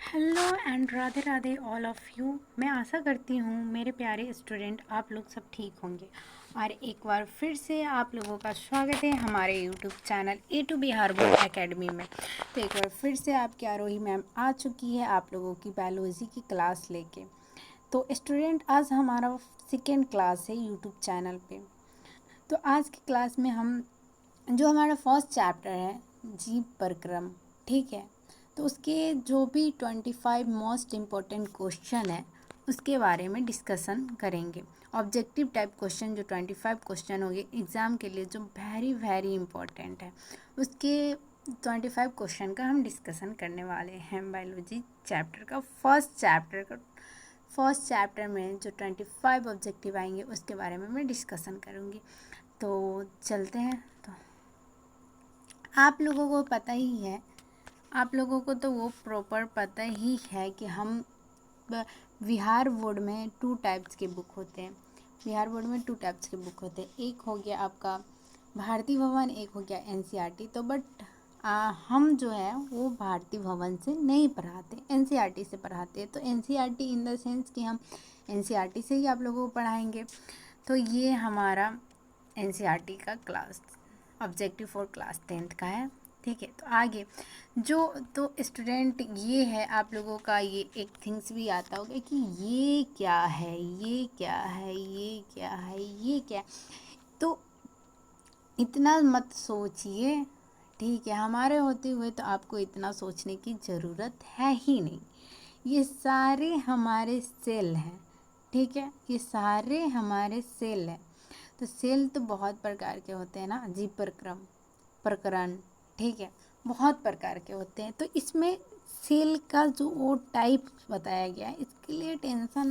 Hello and Radhe Radhe all of you. मैं आशा करती हूँ मेरे प्यारे स्टूडेंट आप लोग सब ठीक होंगे और एक बार फिर से आप लोगों का स्वागत है हमारे YouTube channel A to Bihar Board Academy में। तो एक बार फिर से आपकी आरोही मैम आ चुकी है आप लोगों की बायोलॉजी की क्लास लेके। तो स्टूडेंट आज हमारा सेकेंड क्लास है यूट्यूब चैनल पे। तो आज की क्लास में हम जो हमारा फर्स्ट चैप्टर है जीव प्रक्रम, ठीक है, तो उसके जो भी 25 मोस्ट इम्पोर्टेंट क्वेश्चन है उसके बारे में डिस्कशन करेंगे। ऑब्जेक्टिव टाइप क्वेश्चन जो 25 क्वेश्चन होंगे एग्ज़ाम के लिए जो वेरी वेरी इम्पोर्टेंट है उसके 25 क्वेश्चन का हम डिस्कशन करने वाले हैं बायोलॉजी चैप्टर का। फर्स्ट चैप्टर में जो 25 ऑब्जेक्टिव आएंगे उसके बारे में मैं डिस्कशन करूँगी। तो चलते हैं। तो आप लोगों को पता ही है, आप लोगों को तो वो प्रॉपर पता ही है कि हम बिहार बोर्ड में 2 टाइप्स के बुक होते हैं। बिहार बोर्ड में 2 टाइप्स के बुक होते हैं, एक हो गया आपका भारती भवन, एक हो गया एनसीईआरटी। तो बट हम जो है वो भारती भवन से नहीं पढ़ाते, एनसीईआरटी से पढ़ाते हैं। तो एनसीईआरटी इन द सेंस कि हम एनसीईआरटी से ही आप लोगों को पढ़ाएंगे। तो ये हमारा एनसीईआरटी का class objective for class 10th का है, ठीक है। तो आगे जो तो स्टूडेंट ये है आप लोगों का ये एक थिंग्स भी आता होगा कि ये क्या है, ये क्या है, ये क्या है, ये क्या है। तो इतना मत सोचिए, ठीक है। हमारे होते हुए तो आपको इतना सोचने की ज़रूरत है ही नहीं। ये सारे हमारे सेल हैं, ठीक है, ये सारे हमारे सेल हैं। तो सेल तो बहुत प्रकार के होते हैं ना, जीव प्रकरण, ठीक है, बहुत प्रकार के होते हैं। तो इसमें सेल का जो वो टाइप बताया गया है इसके लिए टेंशन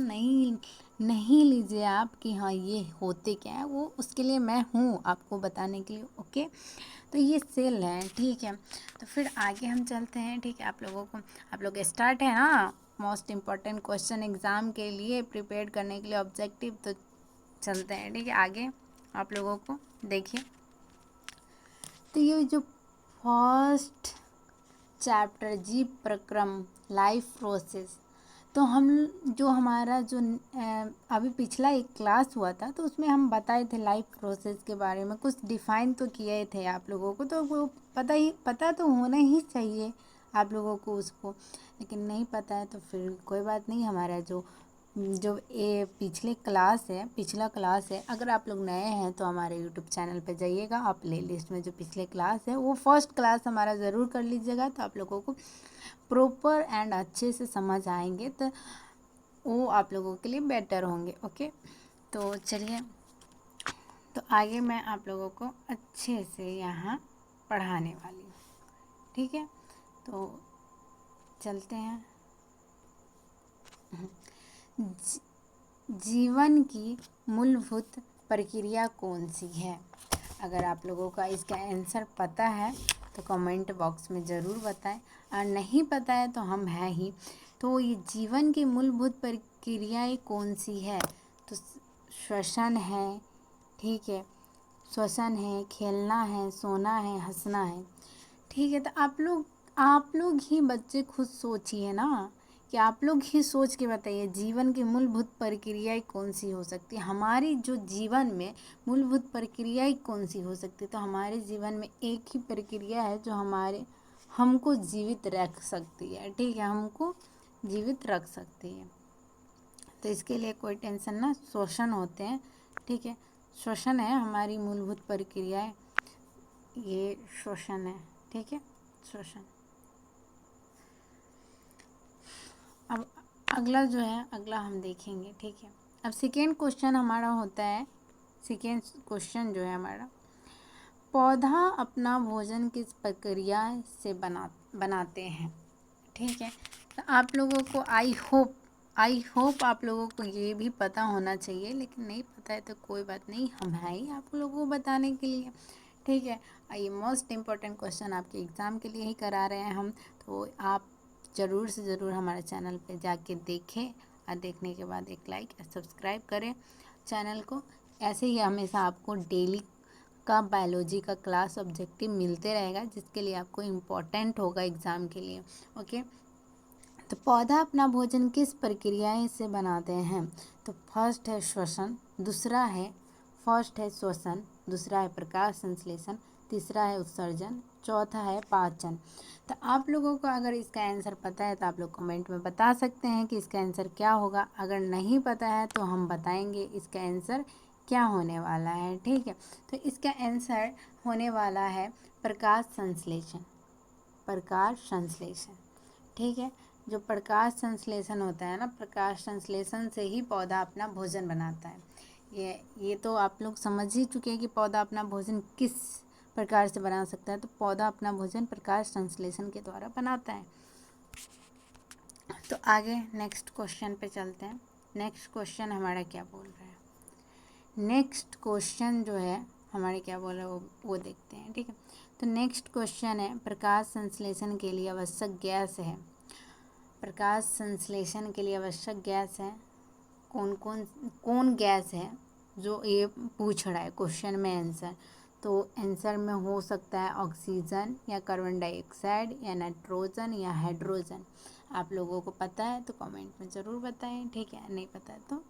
नहीं लीजिए आप कि हाँ ये होते क्या है, वो उसके लिए मैं हूँ आपको बताने के लिए, ओके। तो ये सेल है, ठीक है। तो फिर आगे हम चलते हैं, ठीक है। आप लोग स्टार्ट है ना मोस्ट इम्पॉर्टेंट क्वेश्चन एग्ज़ाम के लिए प्रिपेयर करने के लिए ऑब्जेक्टिव। तो चलते हैं, ठीक है, आगे आप लोगों को देखिए। तो ये जो फर्स्ट चैप्टर जीव प्रक्रम लाइफ प्रोसेस, तो हम जो हमारा जो अभी पिछला एक क्लास हुआ था तो उसमें हम बताए थे लाइफ प्रोसेस के बारे में, कुछ डिफाइन तो किए थे आप लोगों को। तो वो पता तो होना ही चाहिए आप लोगों को उसको, लेकिन नहीं पता है तो फिर कोई बात नहीं। हमारा जो ये पिछला क्लास है, अगर आप लोग नए हैं तो हमारे यूट्यूब चैनल पे जाइएगा, आप प्ले लिस्ट में जो पिछले क्लास है वो फर्स्ट क्लास हमारा ज़रूर कर लीजिएगा। तो आप लोगों को प्रॉपर एंड अच्छे से समझ आएंगे, तो वो आप लोगों के लिए बेटर होंगे, ओके। तो चलिए, तो आगे मैं आप लोगों को अच्छे से यहाँ पढ़ाने वाली हूँ, ठीक है। तो चलते हैं। जीवन की मूलभूत प्रक्रिया कौन सी है? अगर आप लोगों का इसका आंसर पता है तो कमेंट बॉक्स में ज़रूर बताएं, और नहीं पता है तो हम हैं ही। तो ये जीवन की मूलभूत प्रक्रियाएं कौन सी है? तो श्वसन है, ठीक है, श्वसन है, खेलना है, सोना है, हंसना है, ठीक है। तो आप लोग ही बच्चे खुद सोचिए ना, कि आप लोग ही सोच के बताइए जीवन की मूलभूत प्रक्रियाएं कौन सी हो सकती है। हमारी जो जीवन में मूलभूत प्रक्रियाएं कौन सी हो सकती है? तो हमारे जीवन में एक ही प्रक्रिया है जो हमको जीवित रख सकती है, ठीक है, हमको जीवित रख सकती है। तो इसके लिए कोई टेंशन ना, श्वसन होते हैं, ठीक है, श्वसन है हमारी मूलभूत प्रक्रियाएं, ये श्वसन है, ठीक है, श्वसन। अब अगला जो है, अगला हम देखेंगे, ठीक है। अब सेकेंड क्वेश्चन हमारा होता है, सेकेंड क्वेश्चन जो है हमारा, पौधा अपना भोजन किस प्रक्रिया से बनाते हैं, ठीक है। तो आप लोगों को आई होप आप लोगों को ये भी पता होना चाहिए, लेकिन नहीं पता है तो कोई बात नहीं, हम हैं ही आप लोगों को बताने के लिए, ठीक है। ये मोस्ट इम्पॉर्टेंट क्वेश्चन आपके एग्ज़ाम के लिए ही करा रहे हैं हम। तो आप ज़रूर से ज़रूर हमारे चैनल पे जाके देखें, और देखने के बाद एक लाइक और सब्सक्राइब करें चैनल को। ऐसे ही हमेशा आपको डेली का बायोलॉजी का क्लास ऑब्जेक्टिव मिलते रहेगा, जिसके लिए आपको इम्पोर्टेंट होगा एग्ज़ाम के लिए, ओके। तो पौधा अपना भोजन किस प्रक्रिया से बनाते हैं? तो फर्स्ट है श्वसन, दूसरा है श्वसन, दूसरा है प्रकाश संश्लेषण, तीसरा है उत्सर्जन, चौथा है पाचन। तो आप लोगों को अगर इसका आंसर पता है तो आप लोग कमेंट में बता सकते हैं कि इसका आंसर क्या होगा। अगर नहीं पता है तो हम बताएंगे इसका आंसर क्या होने वाला है। ठीक है, तो इसका आंसर होने वाला है प्रकाश संश्लेषण। प्रकाश संश्लेषण, ठीक है, जो प्रकाश संश्लेषण होता है ना, प्रकाश संश्लेषण से ही पौधा अपना भोजन बनाता है। ये तो आप लोग समझ ही चुके हैं कि पौधा अपना भोजन किस प्रकार से बना सकता है। तो पौधा अपना भोजन प्रकाश संश्लेषण के द्वारा बनाता है। तो आगे नेक्स्ट क्वेश्चन पे चलते हैं। नेक्स्ट क्वेश्चन हमारा क्या बोल रहा है? नेक्स्ट क्वेश्चन जो है हमारे क्या बोल रहे हैं वो देखते हैं। ठीक है, तो नेक्स्ट क्वेश्चन है प्रकाश संश्लेषण के लिए आवश्यक गैस है। प्रकाश संश्लेषण के लिए आवश्यक गैस है कौन गैस है, जो ये पूछ रहा है क्वेश्चन में आंसर। तो आंसर में हो सकता है ऑक्सीजन या कार्बन डाइऑक्साइड या नाइट्रोजन या हाइड्रोजन। आप लोगों को पता है तो कमेंट में ज़रूर बताएं। ठीक है, नहीं पता है तो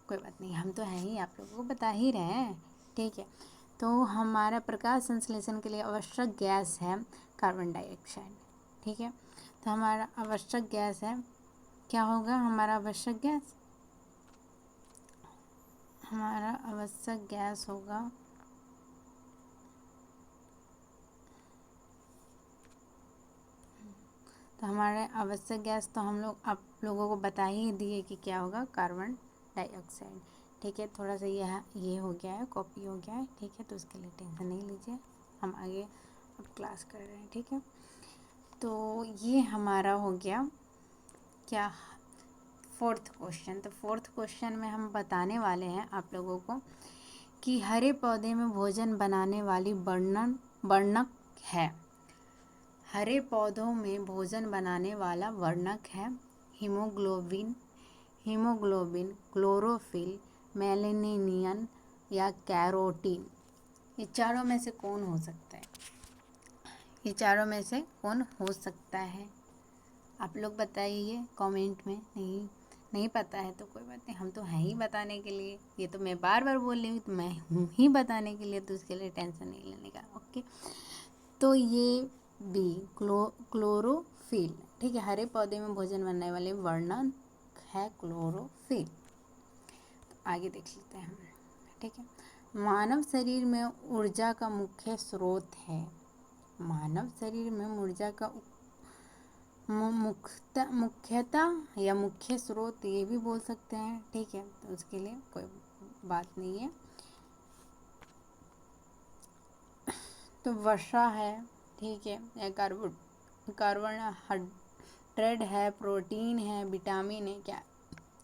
कोई बात नहीं, हम तो हैं ही, आप लोगों को बता ही रहे हैं। ठीक है, तो हमारा प्रकाश संश्लेषण के लिए आवश्यक गैस है कार्बन डाइऑक्साइड। ठीक है, तो हमारा आवश्यक गैस है, क्या होगा हमारा आवश्यक गैस? हमारा आवश्यक गैस होगा तो हमारे आवश्यक गैस तो हम लोग आप लोगों को बता ही दिए कि क्या होगा, कार्बन डाइऑक्साइड। ठीक है, थोड़ा सा ये हो गया है, कॉपी हो गया है। ठीक है, तो उसके लिए टेंशन नहीं लीजिए, हम आगे अब क्लास कर रहे हैं। ठीक है, तो ये हमारा हो गया क्या, फोर्थ क्वेश्चन। तो फोर्थ क्वेश्चन में हम बताने वाले हैं आप लोगों को कि हरे पौधे में भोजन बनाने वाली वर्णक है। हरे पौधों में भोजन बनाने वाला वर्णक है हीमोग्लोबिन, क्लोरोफिल, मेलेनियन या कैरोटीन। ये चारों में से कौन हो सकता है? ये चारों में से कौन हो सकता है? आप लोग बताइए कमेंट में। नहीं पता है तो कोई बात नहीं, हम तो हैं ही बताने के लिए। ये तो मैं बार बार बोल रही हूँ, तो मैं हूँ ही बताने के लिए, तो उसके लिए टेंशन नहीं लेने का। ओके, तो ये बी क्लोरोफिल। ठीक है, हरे पौधे में भोजन बनने वाले वर्णन है क्लोरोफिल। तो आगे देख लेते हैं हम। ठीक है, मानव शरीर में ऊर्जा का मुख्य स्रोत है। मानव शरीर में ऊर्जा का मुख्यतः या मुख्य स्रोत ये भी बोल सकते हैं। ठीक है, तो उसके लिए कोई बात नहीं है। तो वर्षा है, ठीक है, या कार्बोहाइड्रेट है, प्रोटीन है, विटामिन है,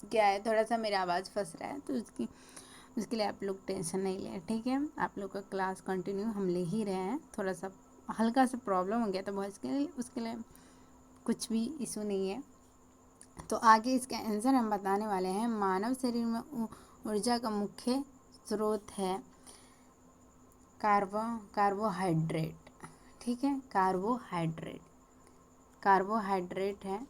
क्या है? थोड़ा सा मेरा आवाज़ फंस रहा है, तो उसके लिए आप लोग टेंशन नहीं लें। ठीक है, आप लोग का क्लास कंटिन्यू हम ले ही रहे हैं। थोड़ा सा हल्का सा प्रॉब्लम हो गया था वॉइस के लिए, उसके लिए कुछ भी इशू नहीं है। तो आगे इसका आंसर हम बताने वाले हैं। मानव शरीर में ऊर्जा का मुख्य स्रोत है कार्बोहाइड्रेट। ठीक है, कार्बोहाइड्रेट है।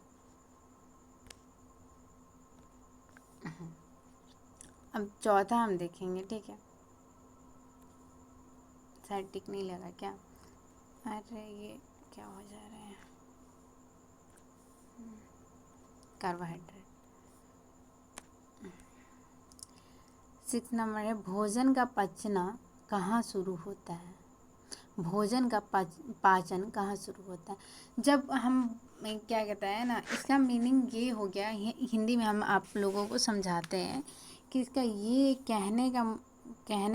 अब चौथा हम देखेंगे। ठीक है, शायद टिक नहीं लगा क्या? अरे ये क्या हो जा रहा है? कार्बोहाइड्रेट। 6 नंबर है, भोजन का पचना कहाँ शुरू होता है? भोजन का पाचन कहाँ शुरू होता है? जब हम क्या कहता है ना, इसका मीनिंग ये हो गया, हिंदी में हम आप लोगों को समझाते हैं कि इसका ये कहने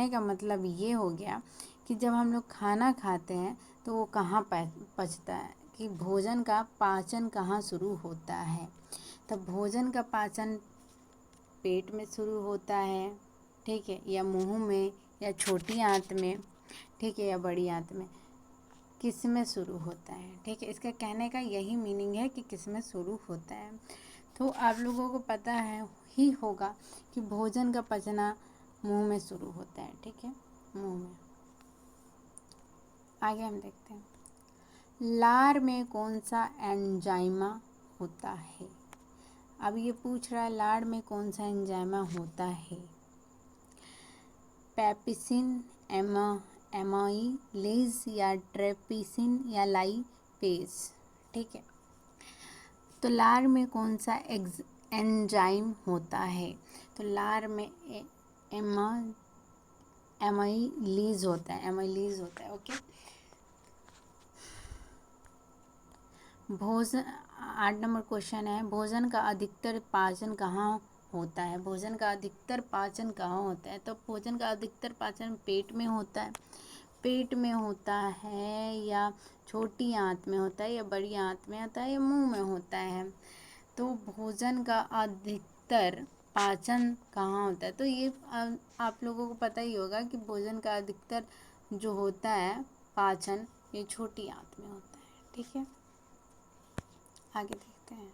का मतलब ये हो गया कि जब हम लोग खाना खाते हैं तो वो कहाँ पचता है, कि भोजन का पाचन कहाँ शुरू होता है। तब भोजन का पाचन पेट में शुरू होता है, ठीक है, या मुंह में, या छोटी आंत में, ठीक है, या बड़ी आंत में, किस में शुरू होता है। ठीक है, इसका कहने का यही मीनिंग है कि किस में शुरू होता है। तो आप लोगों को पता है ही होगा कि भोजन का पचना मुंह में शुरू होता है। ठीक है, मुंह में। आगे हम देखते हैं, लार में कौन सा एंजाइम होता है। अब ये पूछ रहा है लार में कौन सा एंजाइमा होता है। पेप्सिन, एमाइलेज या ट्रेप्सिन या लाइपेज। ठीक है, तो लार में कौन सा एंजाइम होता है। तो लार में एमाइलेज होता है, एमाइलेज होता है। ओके, भोजन 8 नंबर क्वेश्चन है, भोजन का अधिकतर पाचन कहाँ होता है। भोजन का अधिकतर पाचन कहाँ होता है। तो भोजन का अधिकतर पाचन पेट में होता है। पेट में होता है या छोटी आंत में होता है या बड़ी आंत में होता है या मुंह में होता है। तो भोजन का अधिकतर पाचन कहाँ होता है। तो ये आप लोगों को पता ही होगा कि भोजन का अधिकतर जो होता है पाचन, ये छोटी आंत में होता है। ठीक है, आगे देखते हैं।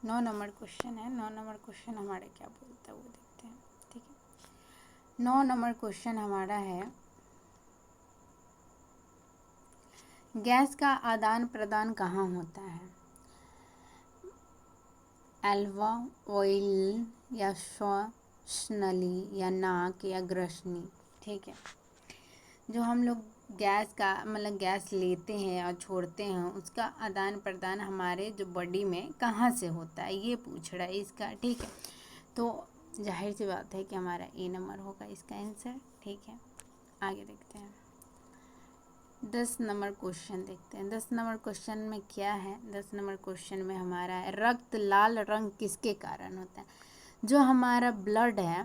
9 नंबर क्वेश्चन है। 9 नंबर क्वेश्चन हमारा क्या बोलता है वो देखते हैं। ठीक है, 9 नंबर क्वेश्चन हमारा है, गैस का आदान प्रदान कहाँ होता है। ऑयल या श्वासनली या नाक या ग्रसनी। ठीक है, जो हम लोग गैस का मतलब गैस लेते हैं और छोड़ते हैं, उसका आदान प्रदान हमारे जो बॉडी में कहाँ से होता है, ये पूछ रहा है इसका। ठीक है, तो जाहिर सी बात है कि हमारा ए नंबर होगा इसका आंसर। ठीक है, आगे देखते हैं। 10 नंबर क्वेश्चन देखते हैं। 10 नंबर क्वेश्चन में क्या है। 10 नंबर क्वेश्चन में हमारा है, रक्त लाल रंग किसके कारण होता है। जो हमारा ब्लड है,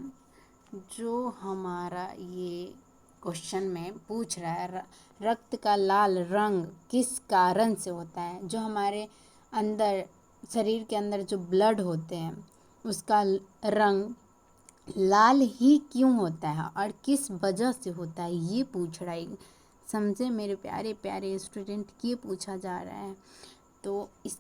जो हमारा ये क्वेश्चन में पूछ रहा है, रक्त का लाल रंग किस कारण से होता है। जो हमारे अंदर शरीर के अंदर जो ब्लड होते हैं उसका रंग लाल ही क्यों होता है और किस वजह से होता है, ये पूछ रहा है। समझे मेरे प्यारे प्यारे स्टूडेंट, ये पूछा जा रहा है। तो इस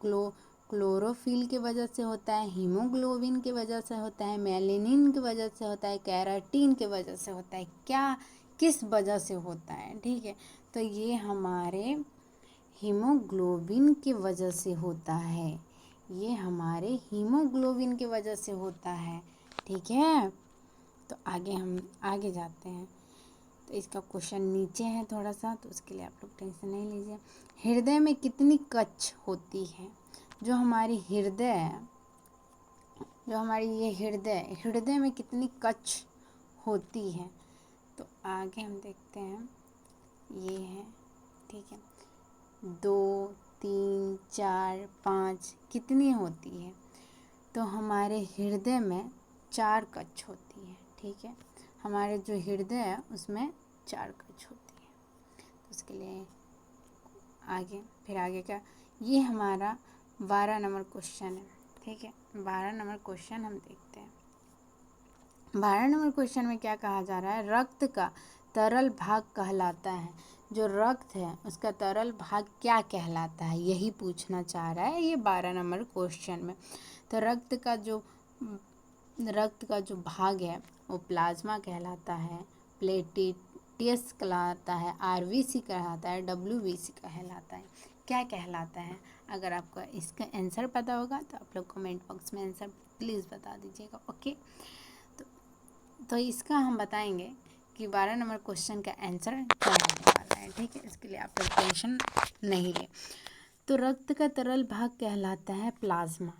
क्लोरोफिल की वजह से होता है, हीमोग्लोबिन की वजह से होता है, मेलानिन की वजह से होता है, केराटिन की वजह से होता है, क्या किस वजह से होता है। ठीक है, तो ये हमारे हीमोग्लोबिन की वजह से होता है। ये हमारे हीमोग्लोबिन की वजह से होता है। ठीक है, तो आगे हम आगे जाते हैं। तो इसका क्वेश्चन नीचे है थोड़ा सा, तो उसके लिए आप लोग टेंशन नहीं लीजिए। हृदय में कितनी कच्छ होती है। जो हमारी हृदय है, जो हमारी ये हृदय में कितनी कच्छ होती है। तो आगे हम देखते हैं, ये है। ठीक है, 2, 3, 4, 5 कितनी होती है। तो हमारे हृदय में 4 कच्छ होती है। ठीक है, हमारे जो हृदय है उसमें 4 कच्छ होती है। तो उसके लिए आगे फिर आगे क्या, ये हमारा 12 नंबर क्वेश्चन है। ठीक है, 12 नंबर क्वेश्चन हम देखते हैं। 12 नंबर क्वेश्चन में क्या कहा जा रहा है, रक्त का तरल भाग कहलाता है। जो रक्त है उसका तरल भाग क्या कहलाता है, यही पूछना चाह रहा है ये 12 नंबर क्वेश्चन में। तो रक्त का जो भाग है वो प्लाज्मा कहलाता है, प्लेटलेट्स कहलाता है, आरबीसी कहलाता है, डब्ल्यूबीसी कहलाता है। क्या कहलाता है। अगर आपको इसका आंसर पता होगा तो आप लोग कमेंट बॉक्स में आंसर प्लीज़ बता दीजिएगा। ओके, तो इसका हम बताएंगे कि 12 नंबर क्वेश्चन का आंसर क्या होने वाला है। ठीक है, इसके लिए आप लोग टेंशन नहीं लें। तो रक्त का तरल भाग कहलाता है प्लाज्मा।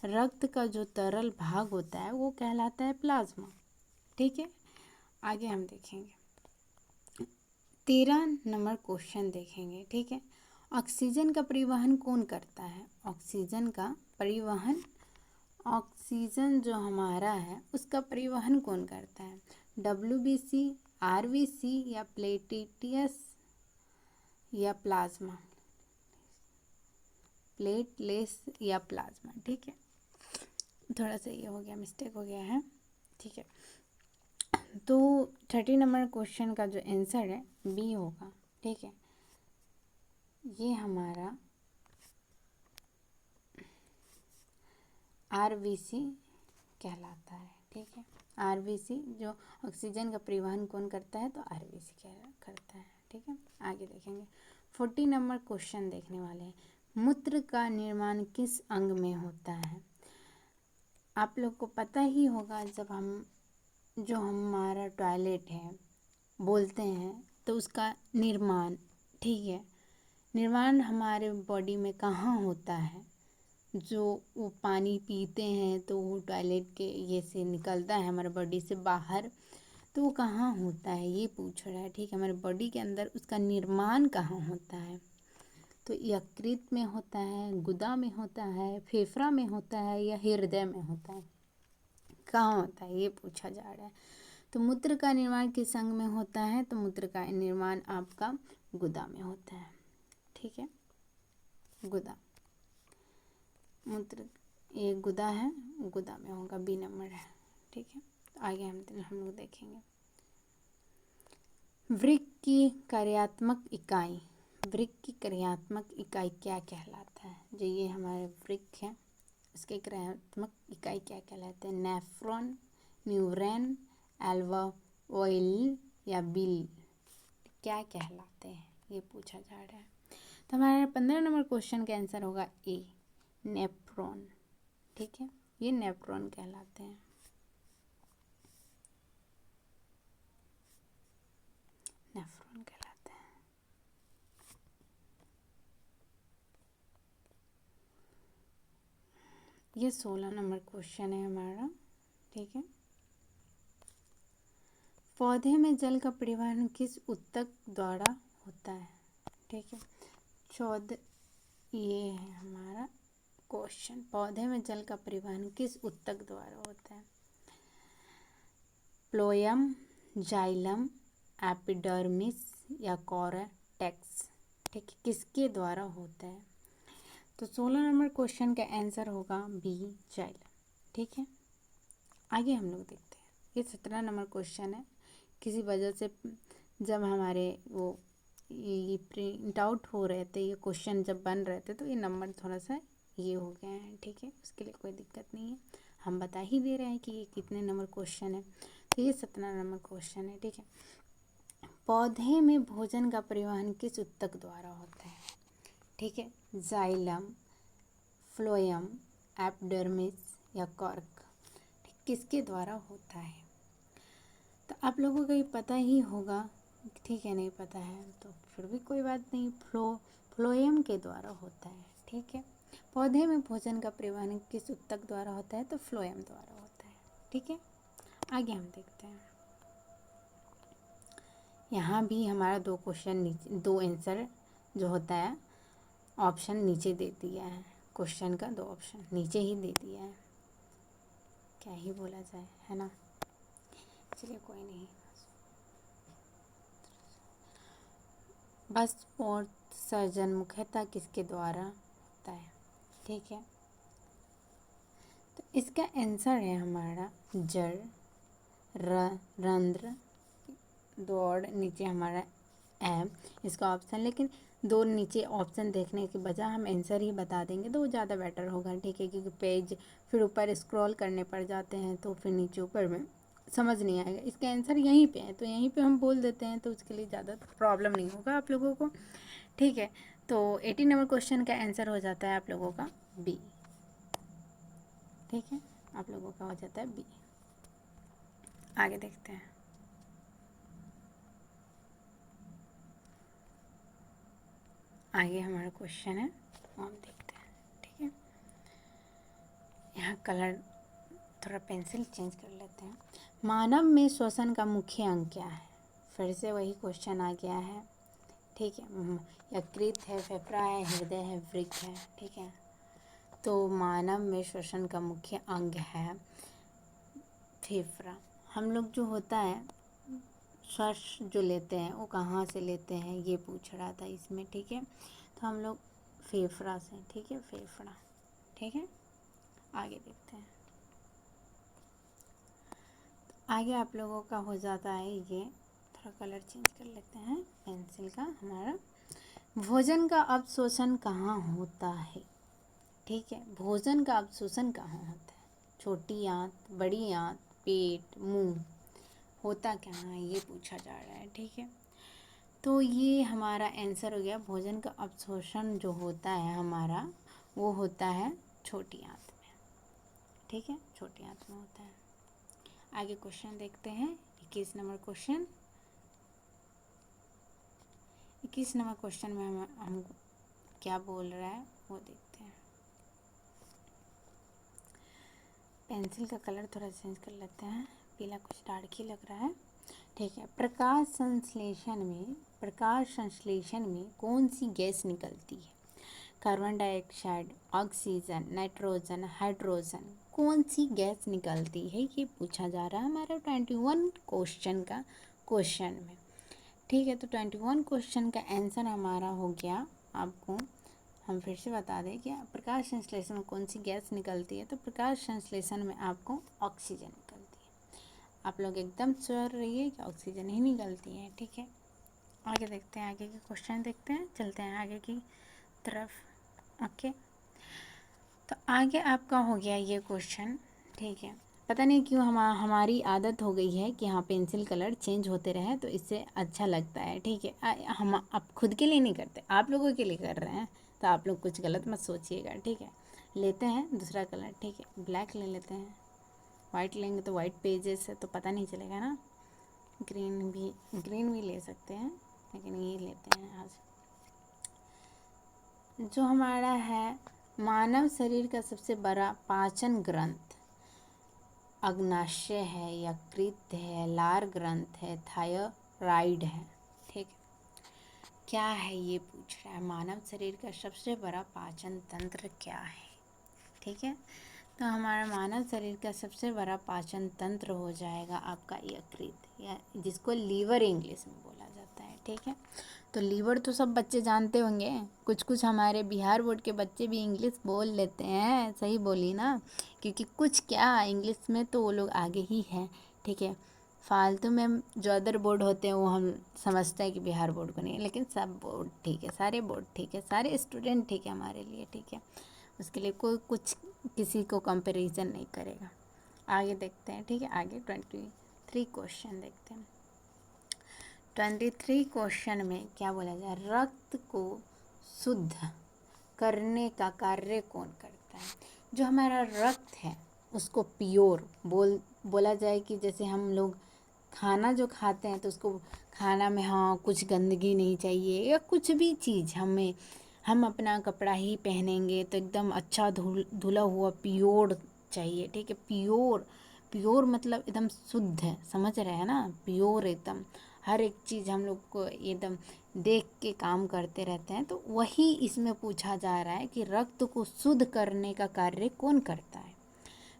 रक्त का जो तरल भाग होता है वो कहलाता है प्लाज्मा। ठीक है, आगे हम देखेंगे। 13 नंबर क्वेश्चन देखेंगे। ठीक है, ऑक्सीजन का परिवहन कौन करता है। ऑक्सीजन जो हमारा है उसका परिवहन कौन करता है। डब्ल्यूबीसी, आरबीसी या प्लेटलेट्स या प्लाज्मा, प्लेटलेट्स या प्लाज्मा। ठीक है, थोड़ा सा ये हो गया, मिस्टेक हो गया है। ठीक है, तो 30 नंबर क्वेश्चन का जो आंसर है बी होगा। ठीक है, ये हमारा आरबीसी कहलाता है। ठीक है, आरबीसी जो ऑक्सीजन का परिवहन कौन करता है, तो आरबीसी क्या करता है। ठीक है, आगे देखेंगे। 40 नंबर क्वेश्चन देखने वाले हैं। मूत्र का निर्माण किस अंग में होता है? आप लोग को पता ही होगा, जब जो हमारा टॉयलेट है बोलते हैं तो उसका निर्माण, ठीक है, निर्माण हमारे बॉडी में कहाँ होता है? जो वो पानी पीते हैं तो वो टॉयलेट के ये से निकलता है हमारे बॉडी से बाहर, तो वो कहाँ होता है ये पूछ रहा है, ठीक है। हमारे बॉडी के अंदर उसका निर्माण कहाँ होता है? तो यकृत में होता है, गुदा में होता है, फेफड़ा में होता है, या हृदय में होता है? कहाँ होता है ये पूछा जा रहा है। तो मूत्र का निर्माण किस अंग में होता है? तो मूत्र का निर्माण आपका गुदा में होता है, ठीक है। गुदा, मूत्र ये गुदा है, गुदा में होगा, बी नंबर है, ठीक है। आगे हम लोग देखेंगे वृक्क की कार्यात्मक इकाई। वृक्क की कार्यात्मक इकाई क्या कहलाता है? जो ये हमारे वृक्क है इसके कार्यात्मक इकाई क्या कहलाते हैं? नेफ्रॉन, न्यूरॉन, एल्वेओल या बिल क्या कहलाते हैं ये पूछा जा रहा है। तो हमारे 15 नंबर क्वेश्चन का आंसर होगा ए, नेफ्रॉन, ठीक है। ये नेफ्रॉन कहलाते हैं। नेफ्रॉन कहलाते हैं। ये 16 नंबर क्वेश्चन है हमारा, ठीक है। पौधे में जल का परिवहन किस ऊतक द्वारा होता है? ठीक है। 14 ये है हमारा क्वेश्चन, पौधे में जल का परिवहन किस ऊतक द्वारा होता है? फ्लोएम, जाइलम, एपिडर्मिस या कोर्टेक्स, ठीक है, किसके द्वारा होता है? तो 16 नंबर क्वेश्चन का आंसर होगा बी, जाइलम, ठीक है। आगे हम लोग देखते हैं, ये 17 नंबर क्वेश्चन है। किसी वजह से जब हमारे वो ये प्रिंट आउट हो रहे थे, ये क्वेश्चन जब बन रहे थे, तो ये नंबर थोड़ा सा ये हो गए हैं, ठीक है। उसके लिए कोई दिक्कत नहीं है, हम बता ही दे रहे हैं कि ये कितने नंबर क्वेश्चन है। तो ये 17 नंबर क्वेश्चन है, ठीक है। पौधे में भोजन का परिवहन किस ऊतक द्वारा होता है? ठीक है, जाइलम, फ्लोएम, एपिडर्मिस या कॉर्क, किसके द्वारा होता है? तो आप लोगों को ये पता ही होगा, ठीक है। नहीं पता है तो फिर भी कोई बात नहीं, फ्लोएम के द्वारा होता है, ठीक है। पौधे में भोजन का परिवहन किस ऊतक द्वारा होता है? तो फ्लोएम द्वारा होता है, ठीक है। आगे हम देखते हैं, यहाँ भी हमारा 2 क्वेश्चन नीचे, 2 आंसर जो होता है ऑप्शन नीचे दे दिया है, क्वेश्चन का 2 ऑप्शन नीचे ही दे दिया है, क्या ही बोला जाए, है ना। चलिए कोई नहीं, बस और सर्जन मुख्यतः किसके द्वारा होता है? ठीक है, तो इसका आंसर है हमारा जड़, रंध्र, दौड़, नीचे हमारा एम इसका ऑप्शन। लेकिन 2 नीचे ऑप्शन देखने के बजाय हम आंसर ही बता देंगे तो वो ज़्यादा बेटर होगा, ठीक है। क्योंकि पेज फिर ऊपर स्क्रॉल करने पड़ जाते हैं तो फिर नीचे ऊपर में समझ नहीं आएगा। इसका आंसर यहीं पे है तो यहीं पे हम बोल देते हैं, तो उसके लिए ज़्यादा प्रॉब्लम नहीं होगा आप लोगों को, ठीक है। तो 18 नंबर क्वेश्चन का आंसर हो जाता है आप लोगों का बी, ठीक है, आप लोगों का हो जाता है बी। आगे देखते हैं, आगे हमारा क्वेश्चन है हम देखते हैं, ठीक है। यहाँ कलर थोड़ा पेंसिल चेंज कर लेते हैं। मानव में श्वसन का मुख्य अंग क्या है? फिर से वही क्वेश्चन आ गया है, ठीक है। यकृत है, फेफड़ा है, हृदय है, वृक्क है, ठीक है। तो मानव में श्वसन का मुख्य अंग है फेफड़ा। हम लोग जो होता है श्वास जो लेते हैं वो कहाँ से लेते हैं ये पूछ रहा था इसमें, ठीक है। तो हम लोग फेफड़ा से, ठीक है, फेफड़ा, ठीक है। आगे देखते हैं, आगे आप लोगों का हो जाता है ये, थोड़ा कलर चेंज कर लेते हैं पेंसिल का हमारा। भोजन का अवशोषण कहाँ होता है? ठीक है, भोजन का अवशोषण कहाँ होता है? छोटी आंत, बड़ी आंत, पेट, मुंह, होता कहाँ है ये पूछा जा रहा है, ठीक है। तो ये हमारा आंसर हो गया। भोजन का अवशोषण जो होता है हमारा, वो होता है छोटी आंत में। ठीक है, छोटी आंत में होता है। आगे क्वेश्चन देखते हैं। 21 नंबर क्वेश्चन। 21 नंबर क्वेश्चन में हम क्या बोल रहा है वो देखते हैं। पेंसिल का कलर थोड़ा चेंज कर लेते हैं, पीला कुछ डार्क ही लग रहा है। ठीक है, प्रकाश संश्लेषण में कौन सी गैस निकलती है? Carbon dioxide, oxygen, nitrogen, hydrogen, कौन सी गैस निकलती है? ये पूछा जा रहा है हमारा 21 क्वेश्चन का क्वेश्चन में। ठीक है, तो 21 क्वेश्चन का आंसर हमारा हो गया। आपको हम फिर से बता दें कि प्रकाश संश्लेषण में कौन सी गैस निकलती है, तो प्रकाश संश्लेषण में आपको ऑक्सीजन निकलती है। आप लोग एकदम श्योर रहिए कि ऑक्सीजन ही निकलती है। ठीक है, आगे देखते हैं, आगे के क्वेश्चन देखते हैं, चलते हैं आगे की तरफ। ओके, तो आगे आपका हो गया ये क्वेश्चन। ठीक है, पता नहीं क्यों हमारी आदत हो गई है कि हाँ पेंसिल कलर चेंज होते रहे तो इससे अच्छा लगता है। ठीक है, हम अब खुद के लिए नहीं करते, आप लोगों के लिए कर रहे हैं, तो आप लोग कुछ गलत मत सोचिएगा। ठीक है, लेते हैं दूसरा कलर। ठीक है, ब्लैक ले लेते हैं। वाइट लेंगे तो वाइट पेजेस है तो पता नहीं चलेगा ना। ग्रीन भी ले सकते हैं, लेकिन ये लेते हैं आज। जो हमारा है मानव शरीर का सबसे बड़ा पाचन ग्रंथ अग्नाशय है, यकृत है, लार ग्रंथ है, थायराइड है। ठीक है, क्या है ये पूछ रहा है, मानव शरीर का सबसे बड़ा पाचन तंत्र क्या है? ठीक है, तो हमारा मानव शरीर का सबसे बड़ा पाचन तंत्र हो जाएगा आपका यकृत, या जिसको लीवर इंग्लिश में बोला जाता है। ठीक है, तो लीवर तो सब बच्चे जानते होंगे, कुछ हमारे बिहार बोर्ड के बच्चे भी इंग्लिश बोल लेते हैं। सही बोली ना, क्योंकि कुछ क्या इंग्लिश में तो वो लोग आगे ही हैं। ठीक है, फालतू में जो अदर बोर्ड होते हैं वो हम समझते हैं कि बिहार बोर्ड को नहीं, लेकिन सब बोर्ड ठीक है, सारे बोर्ड ठीक है, सारे स्टूडेंट ठीक है हमारे लिए। ठीक है, उसके लिए कोई कुछ किसी को कंपैरिजन नहीं करेगा। आगे देखते हैं। ठीक है, आगे 23 क्वेश्चन देखते हैं। 23 क्वेश्चन में क्या बोला जाए, रक्त को शुद्ध करने का कार्य कौन करता है? जो हमारा रक्त है उसको प्योर बोला जाए कि जैसे हम लोग खाना जो खाते हैं तो उसको खाना में हाँ कुछ गंदगी नहीं चाहिए, या कुछ भी चीज़ हम अपना कपड़ा ही पहनेंगे तो एकदम अच्छा धुला हुआ प्योर चाहिए। ठीक है, प्योर मतलब एकदम शुद्ध है, समझ रहे हैं ना, प्योर एकदम हर एक चीज़ हम लोग को एकदम देख के काम करते रहते हैं। तो वही इसमें पूछा जा रहा है कि रक्त को शुद्ध करने का कार्य कौन करता है?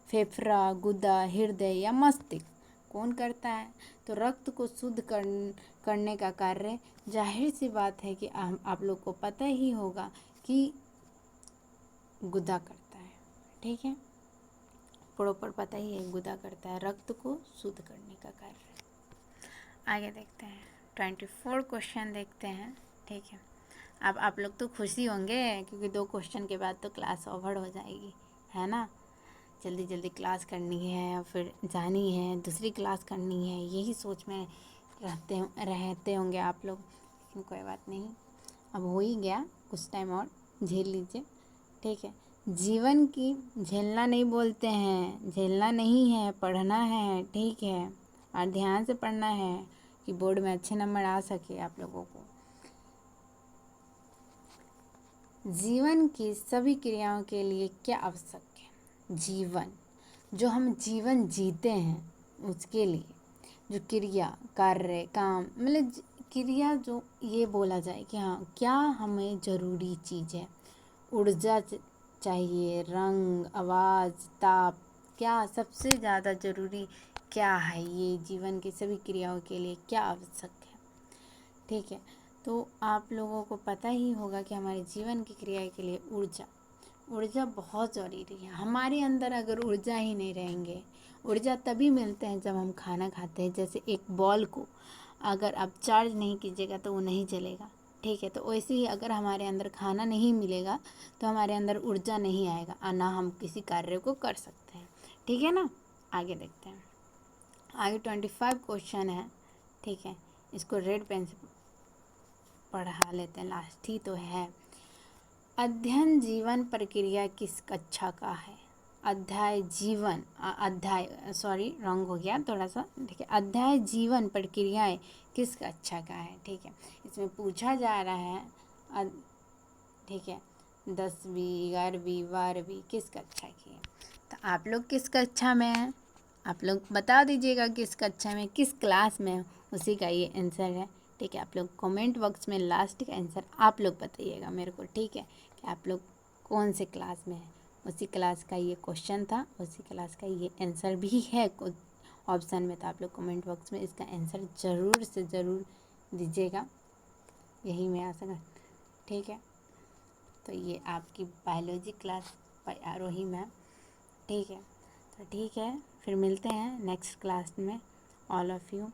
फेफड़ा, गुदा, हृदय या मस्तिष्क, कौन करता है? तो रक्त को शुद्ध करने का कार्य जाहिर सी बात है कि आप लोग को पता ही होगा कि गुदा करता है। ठीक है, प्रॉपर पता ही है, गुदा करता है रक्त को शुद्ध करने का कार्य। आगे देखते हैं, 24 क्वेश्चन देखते हैं। ठीक है, अब आप लोग तो खुशी होंगे क्योंकि 2 क्वेश्चन के बाद तो क्लास ओवर हो जाएगी, है ना। जल्दी जल्दी क्लास करनी है, फिर जानी है, दूसरी क्लास करनी है, यही सोच में रहते होंगे आप लोग, लेकिन कोई बात नहीं, अब हो ही गया, कुछ टाइम और झेल लीजिए। ठीक है, जीवन की झेलना नहीं बोलते हैं, झेलना नहीं है, पढ़ना है। ठीक है, और ध्यान से पढ़ना है कि बोर्ड में अच्छे नंबर आ सके आप लोगों को। जीवन की सभी क्रियाओं के लिए क्या आवश्यक है? जीवन, जो हम जीवन जीते हैं उसके लिए जो क्रिया, कार्य, काम, मतलब क्रिया जो ये बोला जाए कि हाँ क्या हमें ज़रूरी चीज़ है। ऊर्जा चाहिए, रंग, आवाज़, ताप, क्या सबसे ज़्यादा ज़रूरी क्या है? ये जीवन की सभी क्रियाओं के लिए क्या आवश्यक है? ठीक है, तो आप लोगों को पता ही होगा कि हमारे जीवन की क्रिया के लिए ऊर्जा बहुत ज़रूरी है। हमारे अंदर अगर ऊर्जा ही नहीं रहेंगे, ऊर्जा तभी मिलते हैं जब हम खाना खाते हैं। जैसे एक बॉल को अगर आप चार्ज नहीं कीजिएगा तो वो नहीं चलेगा। ठीक है, तो वैसे ही अगर हमारे अंदर खाना नहीं मिलेगा तो हमारे अंदर ऊर्जा नहीं आएगा और ना हम किसी कार्य को कर सकते हैं। ठीक है ना, आगे देखते हैं। आगे 25 क्वेश्चन है। ठीक है, इसको रेड पेन से पढ़ा लेते हैं, लास्ट ही तो है। अध्ययन जीवन प्रक्रिया किस कक्षा का है? अध्याय जीवन सॉरी रॉन्ग हो गया थोड़ा सा, ठीक है। अध्याय जीवन प्रक्रियाएं किस कक्षा का है, ठीक है। इसमें पूछा जा रहा है ठीक है, 10वीं 11वीं 12वीं किस कक्षा की है। तो आप लोग किस कक्षा में हैं, आप लोग बता दीजिएगा किस कक्षा में, किस क्लास में, उसी का ये आंसर है, ठीक है। आप लोग कमेंट बॉक्स में लास्ट का आंसर आप लोग बताइएगा मेरे को, ठीक है, कि आप लोग कौन से क्लास में हैं। उसी क्लास का ये क्वेश्चन था, उसी क्लास का ये आंसर भी है ऑप्शन में, तो आप लोग कमेंट बॉक्स में इसका आंसर ज़रूर से ज़रूर दीजिएगा, यही मैं आशा कर, ठीक है। तो ये आपकी बायोलॉजी क्लास बाय आरोही मैम, ठीक है। तो ठीक है, फिर मिलते हैं नेक्स्ट क्लास में, ऑल ऑफ़ यू।